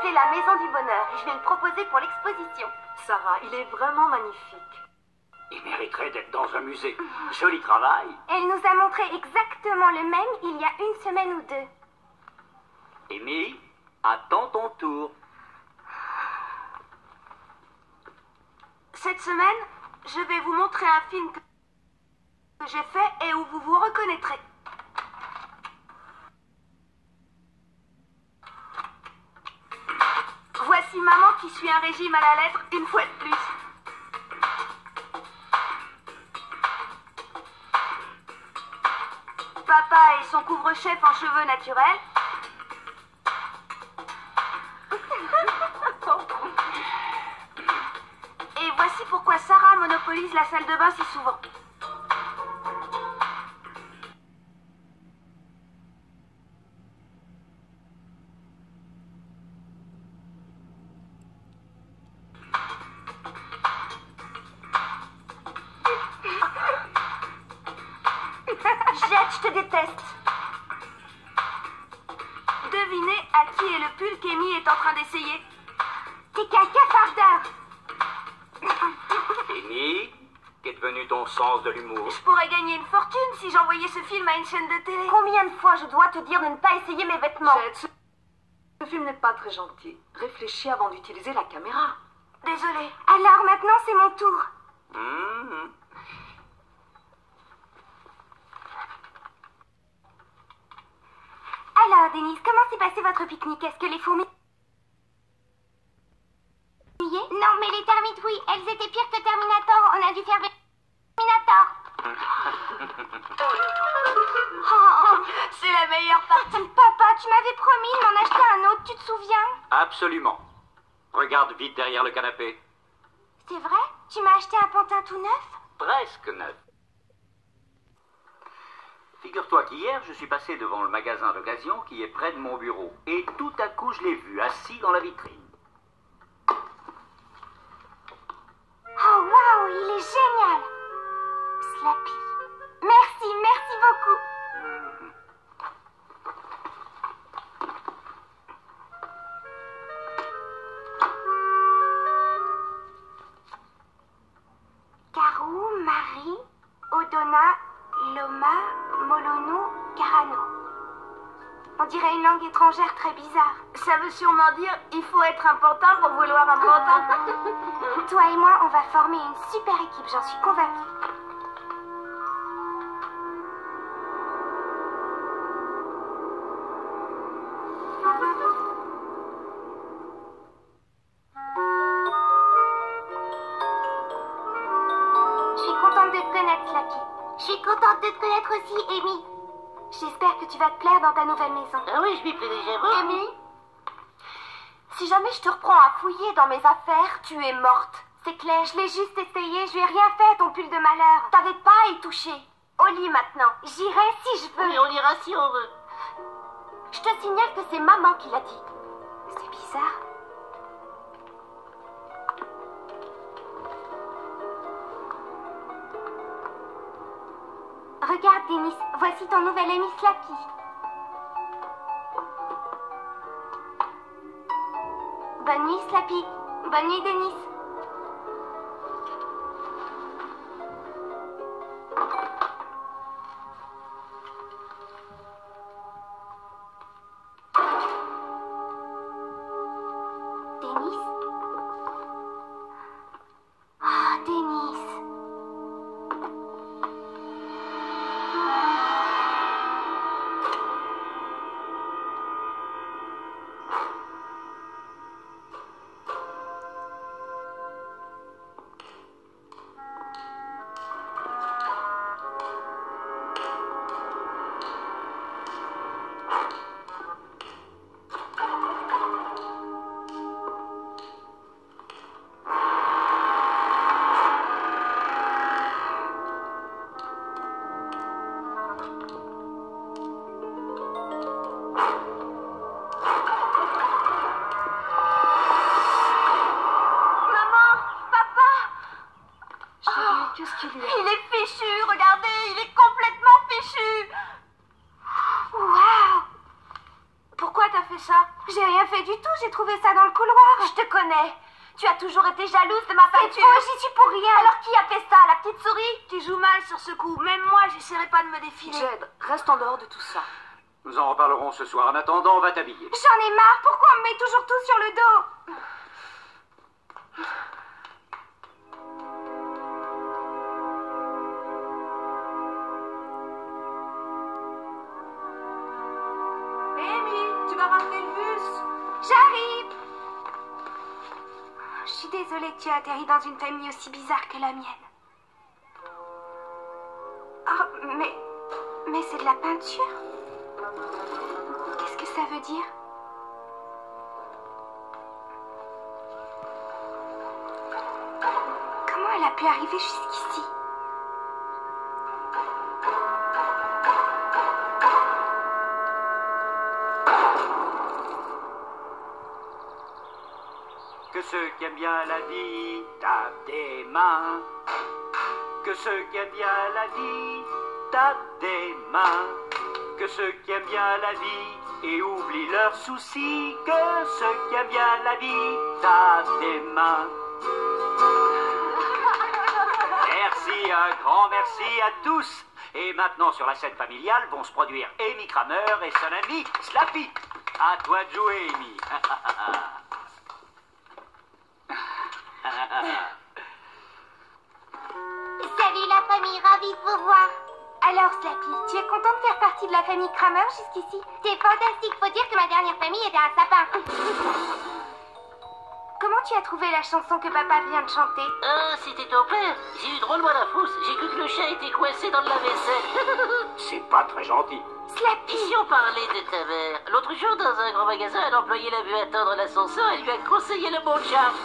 C'est la maison du bonheur et je vais le proposer pour l'exposition. Sarah, il est vraiment magnifique. Il mériterait d'être dans un musée. Joli travail. Elle nous a montré exactement le même il y a une semaine ou deux. Amy, attends ton tour. Cette semaine, je vais vous montrer un film que j'ai fait et où vous vous reconnaîtrez. Voici maman qui suit un régime à la lettre une fois de plus. Papa et son couvre-chef en cheveux naturels. Et voici pourquoi Sarah monopolise la salle de bain si souvent. Jette, je te déteste. Devinez à qui est le pull qu'Amy est en train d'essayer. T'es qu'un cafardeur. Amy, qu'est devenu ton sens de l'humour? Je pourrais gagner une fortune si j'envoyais ce film à une chaîne de télé. Combien de fois je dois te dire de ne pas essayer mes vêtements? Ce film n'est pas très gentil. Réfléchis avant d'utiliser la caméra. Désolée. Alors maintenant c'est mon tour. Alors Denise, comment s'est passé votre pique-nique? Est-ce que les fourmis... Non mais les termites oui, elles étaient pires que Terminator. On a dû faire Terminator. Oh, c'est la meilleure partie. Papa, tu m'avais promis de m'en acheter un autre, tu te souviens? Absolument. Regarde vite derrière le canapé. C'est vrai? Tu m'as acheté un pantin tout neuf? Presque neuf. Figure-toi qu'hier, je suis passé devant le magasin d'occasion qui est près de mon bureau. Et tout à coup, je l'ai vu assis dans la vitrine. Oh waouh, il est génial. Slappy. Merci beaucoup. Karou, Marie, Odona, Loma, Molonou, Carano. On dirait une langue étrangère très bizarre. Ça veut sûrement dire il faut être un pantin pour vouloir un pantin. Toi et moi, on va former une super équipe, j'en suis convaincue. Je suis contente de te connaître, Slappy. Je suis contente de te connaître aussi, Amy. J'espère que tu vas te plaire dans ta nouvelle maison. Ah oui, je m'y plais déjà beaucoup. Amy, si jamais je te reprends à fouiller dans mes affaires, tu es morte. C'est clair, je l'ai juste essayé, je lui ai rien fait à ton pull de malheur. T'avais pas à y toucher. Au lit maintenant. J'irai si je veux. Oui, on ira si on veut. Je te signale que c'est maman qui l'a dit. C'est bizarre. Regarde, Denis, voici ton nouvel ami Slappy. Bonne nuit, Slappy. Bonne nuit, Denis. Denis? Ah, Denis. Qu'est-ce qu'il y a? Il est fichu, regardez, il est complètement fichu. Waouh! Pourquoi t'as fait ça? J'ai rien fait du tout, j'ai trouvé ça dans le couloir. Je te connais. Tu as toujours été jalouse de ma peinture. C'est faux, j'y suis pour rien. Alors qui a fait ça, la petite souris? Tu joues mal sur ce coup. Même moi, j'essaierai pas de me défiler. Jed, reste en dehors de tout ça. Nous en reparlerons ce soir. En attendant, on va t'habiller. J'en ai marre. Pourquoi on me met toujours tout sur le dos? Amy, tu vas ramener le bus? J'arrive. Je suis désolée que tu aies atterri dans une famille aussi bizarre que la mienne. Oh, mais c'est de la peinture. Qu'est-ce que ça veut dire? Comment elle a pu arriver jusqu'ici? Que ceux qui aiment bien la vie tapent des mains. Que ceux qui aiment bien la vie tapent des mains. Que ceux qui aiment bien la vie et oublient leurs soucis. Que ceux qui aiment bien la vie tapent des mains. Merci, un grand merci à tous. Et maintenant, sur la scène familiale, vont se produire Amy Kramer et son ami Slappy. À toi de jouer, Amy. Salut la famille, ravie de vous voir. Alors Slappy, tu es content de faire partie de la famille Kramer jusqu'ici? T'es fantastique, faut dire que ma dernière famille était un sapin. Comment tu as trouvé la chanson que papa vient de chanter? C'était ton père. J'ai eu drôlement la frousse. J'ai cru que le chat était coincé dans le lave-vaisselle. C'est pas très gentil. Slappy! Et si on parlait de ta mère? L'autre jour, dans un grand magasin, un employé l'a vu attendre l'ascenseur et lui a conseillé le bon charme.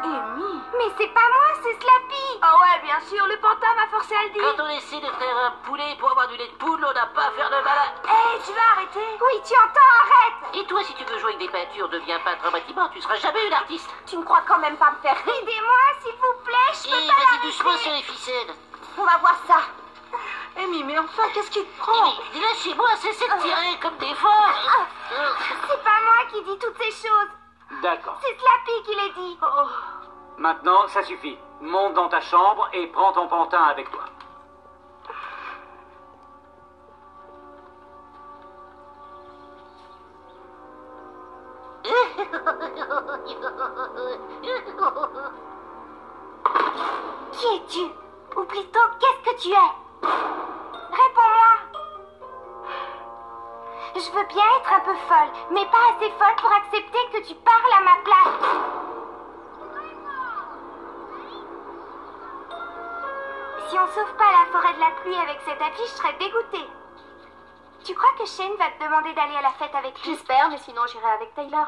Amy? Mais c'est pas moi, c'est Slappy! Oh ouais, bien sûr, le pantin m'a forcé à le dire. Quand on essaie de faire un poulet pour avoir du lait de poule, on n'a pas à faire de malin. Hé, tu vas arrêter? Oui, tu entends, arrête! Et toi, si tu veux jouer avec des peintures, deviens peintre en bâtiment, tu seras jamais une artiste. Tu ne crois quand même pas me faire rire? Aidez-moi, s'il vous plaît, je peux Et pas vas-y l'arrêter. doucement sur les ficelles. On va voir ça. Amy, mais enfin, qu'est-ce qui te prend? Mais là, chez moi, cessez de tirer comme des folles. C'est pas moi qui dis toutes ces choses. D'accord. C'est Slappy qui les dit. Oh. Maintenant, ça suffit. Monte dans ta chambre et prends ton pantin avec toi. Qui es-tu? Ou plutôt, qu'est-ce que tu es? Réponds-moi. Je veux bien être un peu folle, mais pas assez folle pour accepter que tu parles à ma place. Si on sauve pas la forêt de la pluie avec cette affiche, je serais dégoûtée. Tu crois que Shane va te demander d'aller à la fête avec lui? J'espère, mais sinon j'irai avec Tyler.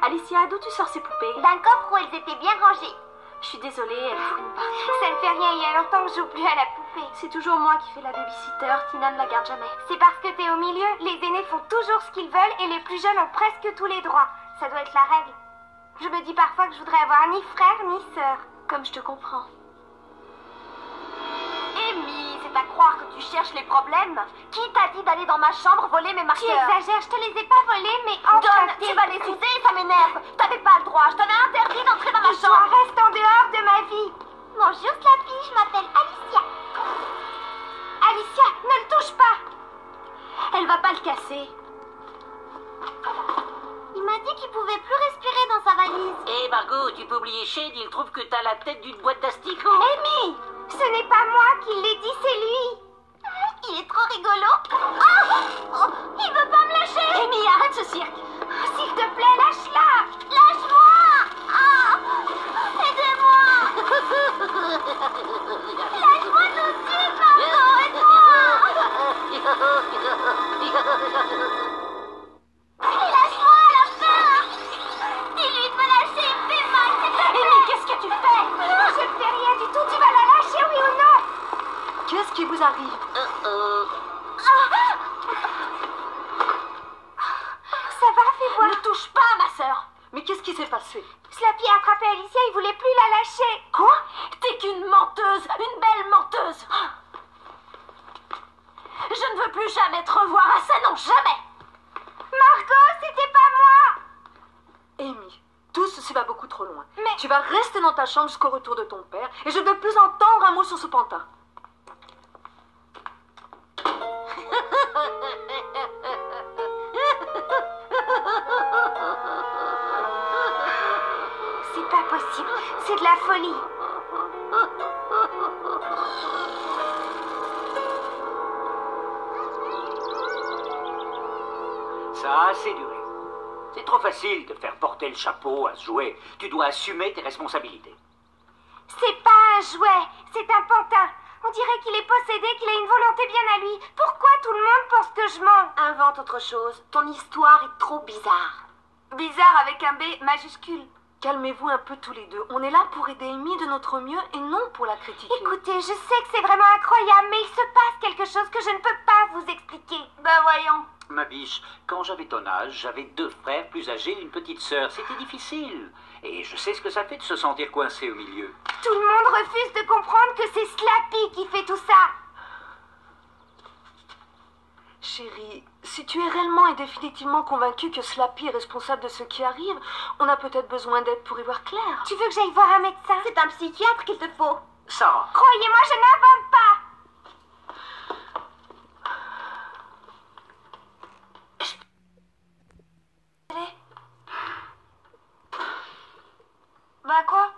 Alicia, d'où tu sors ces poupées? D'un coffre où elles étaient bien rangées. Je suis désolée, elles fouillent partout. Ça ne fait rien, il y a longtemps que je joue plus à la poupée. C'est toujours moi qui fais la babysitter, Tina ne la garde jamais. C'est parce que t'es au milieu, les aînés font toujours ce qu'ils veulent et les plus jeunes ont presque tous les droits. Ça doit être la règle. Je me dis parfois que je voudrais avoir ni frère ni sœur. Comme je te comprends. Amy, c'est à croire que tu cherches les problèmes. Qui t'a dit d'aller dans ma chambre voler mes marqueurs? Tu exagères, je te les ai pas volés, mais empruntés. Tu vas les user, ça m'énerve. T'avais pas le droit, je t'avais interdit d'entrer dans ma chambre. Reste en dehors de ma vie. Bonjour Slappy, je m'appelle Alicia. Alicia, ne le touche pas. Elle va pas le casser. Il m'a dit qu'il pouvait plus respirer dans sa valise. Hé Margot, tu peux oublier Shane, il trouve que t'as la tête d'une boîte d'asticots. Amy, ce n'est pas moi qui l'ai dit, c'est lui. Il est trop rigolo. Oh, il veut pas me lâcher. Amy, arrête ce cirque. S'il te plaît, lâche-la. Lâche-moi. Aidez-moi. Lâche-moi tout de suite, Margot, aide-moi. Lâche-moi, la peur. Dis-lui de me lâcher, il me fait mal, s'il te plaît. Amy, qu'est-ce que tu fais? Je ne fais rien du tout, tu vas la lâcher, oui ou non? Qu'est-ce qui vous arrive? Ça va, fais voir. Ne touche pas à ma sœur. Mais qu'est-ce qui s'est passé? Slappy a attrapé Alicia, il voulait plus la lâcher. Quoi? T'es qu'une menteuse, une belle menteuse. Je ne veux plus jamais te revoir à ça, non, jamais. Margot, c'était pas moi. vas beaucoup trop loin. Mais... Tu vas rester dans ta chambre jusqu'au retour de ton père et je ne veux plus entendre un mot sur ce pantin. C'est pas possible, c'est de la folie. Ça a assez duré. C'est trop facile de faire porter le chapeau à ce jouet. Tu dois assumer tes responsabilités. C'est pas un jouet, c'est un pantin. On dirait qu'il est possédé, qu'il a une volonté bien à lui. Pourquoi tout le monde pense que je mens? Invente autre chose. Ton histoire est trop bizarre. Bizarre avec un B majuscule. Calmez-vous un peu tous les deux. On est là pour aider Amy de notre mieux et non pour la critiquer. Écoutez, je sais que c'est vraiment incroyable, mais il se passe quelque chose que je ne peux pas vous expliquer. Ben voyons. Ma biche, quand j'avais ton âge, j'avais 2 frères plus âgés et une petite sœur. C'était difficile. Et je sais ce que ça fait de se sentir coincé au milieu. Tout le monde refuse de comprendre que c'est Slappy qui fait tout ça. Chérie, si tu es réellement et définitivement convaincue que Slappy est responsable de ce qui arrive, on a peut-être besoin d'aide pour y voir clair. Tu veux que j'aille voir un médecin? C'est un psychiatre qu'il te faut. Sarah. Croyez-moi, je n'invente pas. Bah quoi?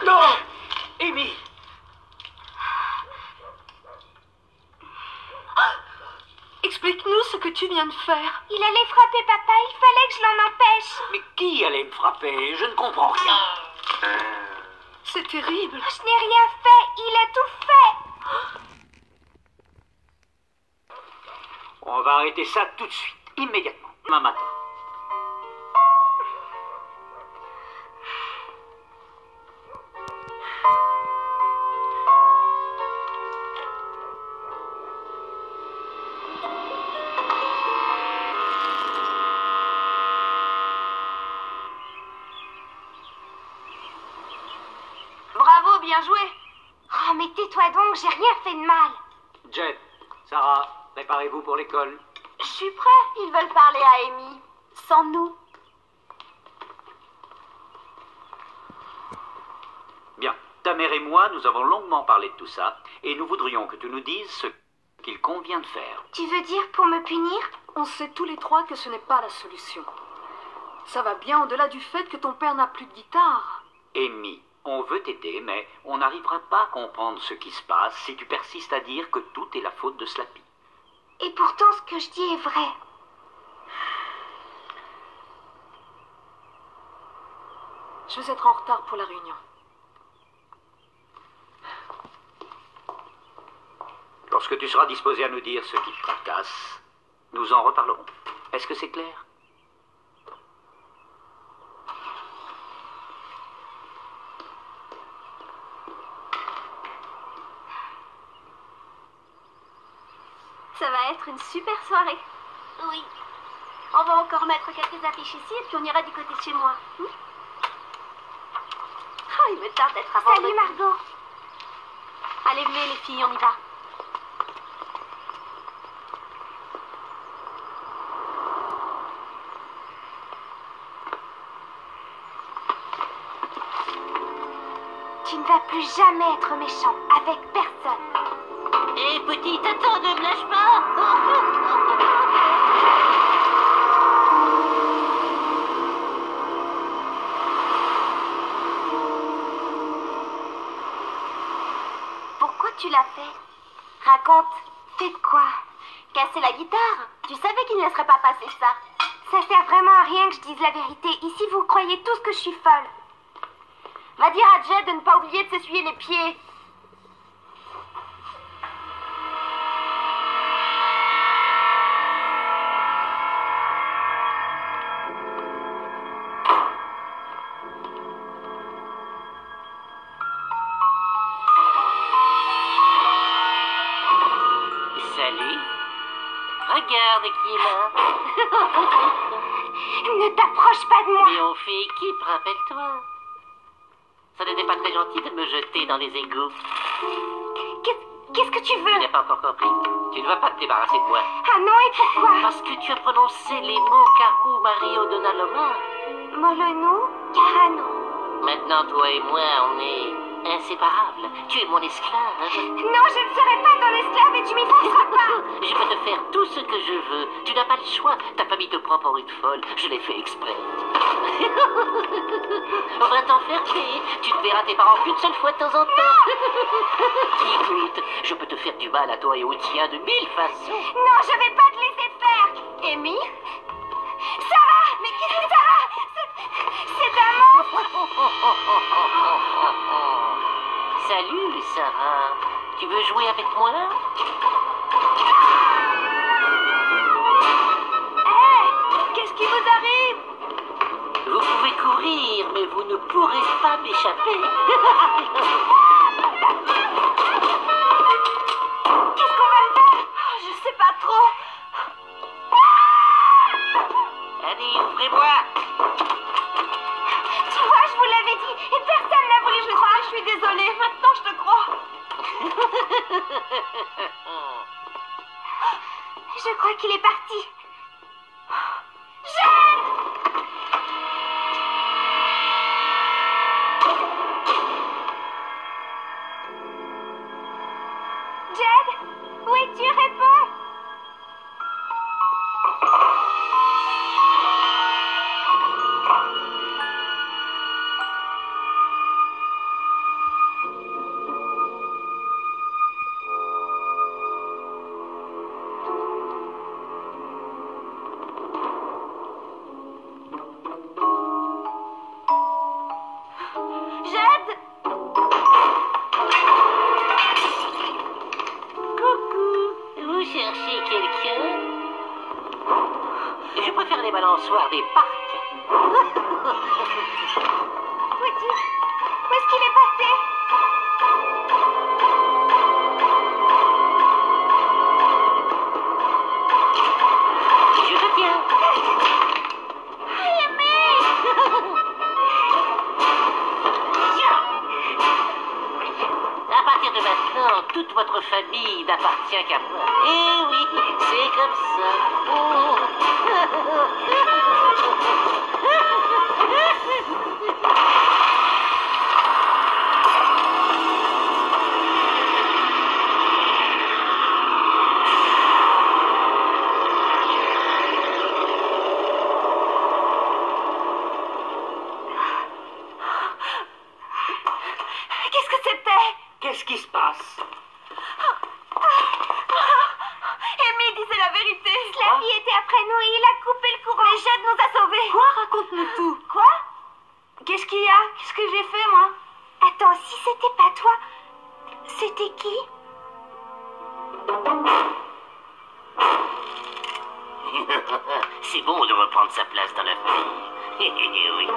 Non, Amy. Explique-nous ce que tu viens de faire. Il allait frapper papa, il fallait que je l'en empêche. Mais qui allait me frapper? Je ne comprends rien. C'est terrible. Je n'ai rien fait, il a tout fait. On va arrêter ça tout de suite, immédiatement, demain matin. Bravo, bien joué. Oh, mais tais-toi donc, j'ai rien fait de mal. Jet, Sarah, préparez-vous pour l'école. Je suis prêt. Ils veulent parler à Amy. Sans nous. Bien, ta mère et moi, nous avons longuement parlé de tout ça, et nous voudrions que tu nous dises ce qu'il convient de faire. Tu veux dire pour me punir? On sait tous les trois que ce n'est pas la solution. Ça va bien au-delà du fait que ton père n'a plus de guitare. Amy, on veut t'aider, mais on n'arrivera pas à comprendre ce qui se passe si tu persistes à dire que tout est la faute de Slappy. Et pourtant, ce que je dis est vrai. Je vais être en retard pour la réunion. Lorsque tu seras disposé à nous dire ce qui te tracasse, nous en reparlerons. Est-ce que c'est clair? Ça va être une super soirée. Oui. On va encore mettre quelques affiches ici et puis on ira du côté de chez moi. Oh, il me tarde d'être avant. Salut Margot. Allez, venez les filles, on y va. Tu ne vas plus jamais être méchant avec personne. Hé, petit, attends, ne me lâche pas. Pourquoi tu l'as fait? Raconte. Fait quoi? Casser la guitare? Tu savais qu'il ne laisserait pas passer ça. Ça sert vraiment à rien que je dise la vérité. Ici, vous croyez tous que je suis folle. Va dire à Jed de ne pas oublier de s'essuyer les pieds. Salut. Regarde qui est là. Ne t'approche pas de moi. Mais on fait équipe, rappelle-toi. Ça n'était pas très gentil de me jeter dans les égouts. Qu'est-ce que tu Tu veux? n'as pas encore compris. Tu ne vas pas te débarrasser de moi. Ah non, et pourquoi? Parce que tu as prononcé les mots Karou, Marie, Odona, Loma. Molono, Carano. Maintenant, toi et moi, on est inséparables. Tu es mon esclave. Non, je ne serai pas ton esclave et tu m'y forceras pas. Je peux te faire tout ce que je veux. Tu n'as pas le choix. Ta famille te prend pour une folle. Je l'ai fait exprès. On va t'enfermer. Tu ne verras tes parents qu'une seule fois de temps en temps. Écoute, je peux te faire du mal à toi et au tien de 1000 façons. Non, je vais pas te laisser faire. Amy? Sarah! Mais qu'est-ce que Sarah? C'est un monstre! Salut, Sarah. Tu veux jouer avec moi? Hé! Qu'est-ce qui vous arrive? Vous pouvez courir, mais vous ne pourrez pas m'échapper. Qu'est-ce qu'on va faire? Je sais pas trop. Allez, ouvrez-moi. Tu vois, je vous l'avais dit et personne n'a voulu me croire. Je suis désolée. Maintenant, je te crois. Je crois qu'il est parti. Jeanne! Jed, où es-tu? Réponds! Jed! Coucou. Vous cherchez quelqu'un? Je préfère les balançoires des parcs. Où est-ce qu'il est passé? Je te tiens. À partir de maintenant, toute votre famille n'appartient qu'à moi. Eh oui, c'est comme ça. Qu'est-ce que c'était? Qu'est-ce qui se passe? Amy disait la vérité. Slappy était après nous et il a coupé le courant. Mais Jed nous a sauvés. Quoi? Raconte-nous tout. Quoi? Qu'est-ce qu'il y a? Qu'est-ce que j'ai fait, moi? Attends, si c'était pas toi, c'était qui? C'est bon de reprendre sa place dans la famille. Oui.